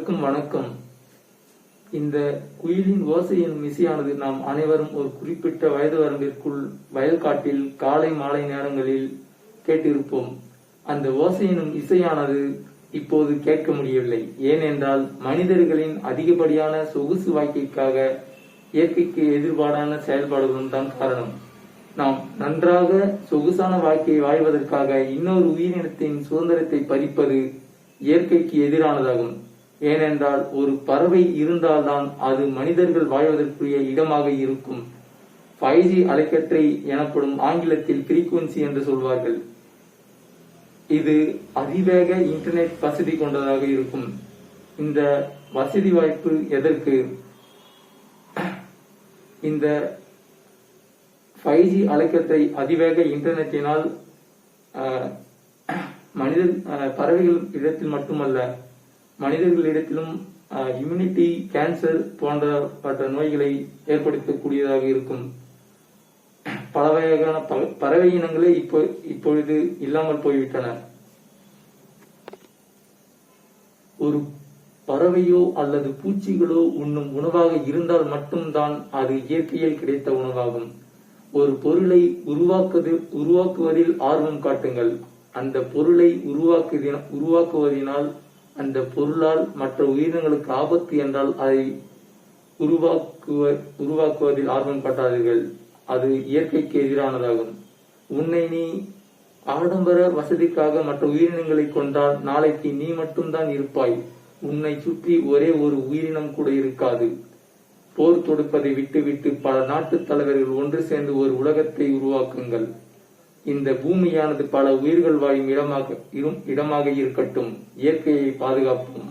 அனைவருக்கும் வணக்கம். இந்த குயிலின் ஓசை எனும் இசையானது நாம் அனைவரும் ஒரு குறிப்பிட்ட வயது வரம்பிற்குள் வயல்காட்டில் காலை மாலை நேரங்களில் கேட்டிருப்போம். அந்த ஓசை எனும் இசையானது இப்போது கேட்க முடியவில்லை. ஏனென்றால் மனிதர்களின் அதிகப்படியான சொகுசு வாழ்க்கைக்காக இயற்கைக்கு எதிர்பாடான செயல்பாடுகளும் தான் காரணம். நாம் நன்றாக சொகுசான வாழ்க்கையை வாழ்வதற்காக இன்னொரு உயிரினத்தின் சுதந்திரத்தை பறிப்பது இயற்கைக்கு எதிரானதாகும். ஏனென்றால் ஒரு பறவை இருந்தால்தான் அது மனிதர்கள் வாழ்வதற்குரிய இடமாக இருக்கும். 5G அலைக்கற்றை எனப்படும் ஆங்கிலத்தில் ஃப்ரீக்வன்சி என்று சொல்வார்கள். இது அதிவேக இன்டர்நெட் வசதி கொண்டதாக இருக்கும். இந்த வசதி வாய்ப்பு எதற்கு? இந்த 5G அலைக்கற்றை அதிவேக இன்டர்நெட்டினால் பறவைகள் இடத்தில் மட்டுமல்ல, மனிதர்களிடத்திலும் இம்யூனிட்டி, கேன்சர் போன்ற நோய்களை ஏற்படுத்தக்கூடியதாக இருக்கும். பல வகையான பறவை இனங்களே இப்பொழுது இல்லாமல் போய்விட்டன. ஒரு பறவையோ அல்லது பூச்சிகளோ உண்ணும் உணவாக இருந்தால் மட்டும்தான் அது இயற்கையில் கிடைத்த உணவாகும். ஒரு பொருளை உருவாக்குவதில் ஆர்வம் காட்டுங்கள். அந்த பொருளை உருவாக்குவதனால் அந்த பொருளால் மற்ற உயிரினங்களுக்கு ஆபத்து என்றால் அதை உருவாக்குவதில் ஆர்வம் காட்டாதீர்கள். அது இயற்கைக்கு எதிரானதாகும். உன்னை நீ ஆடம்பர வசதிக்காக மற்ற உயிரினங்களை கொண்டால் நாளைக்கு நீ மட்டும்தான் இருப்பாய். உன்னை சுற்றி ஒரே ஒரு உயிரினம் கூட இருக்காது. போர் தொடுப்பதை விட்டுவிட்டு பல நாட்டு தலைவர்கள் ஒன்று சேர்ந்து ஒரு உலகத்தை உருவாக்குங்கள். இந்த பூமியானது பல உயிர்கள் வாழும் இடமாக இருக்கட்டும். இயற்கையை பாதுகாப்போம்.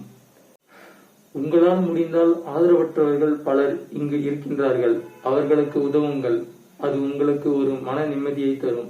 உங்களால் முடிந்தால் ஆதரவற்றவர்கள் பலர் இங்கு இருக்கின்றார்கள். அவர்களுக்கு உதவுங்கள். அது உங்களுக்கு ஒரு மன நிம்மதியை தரும்.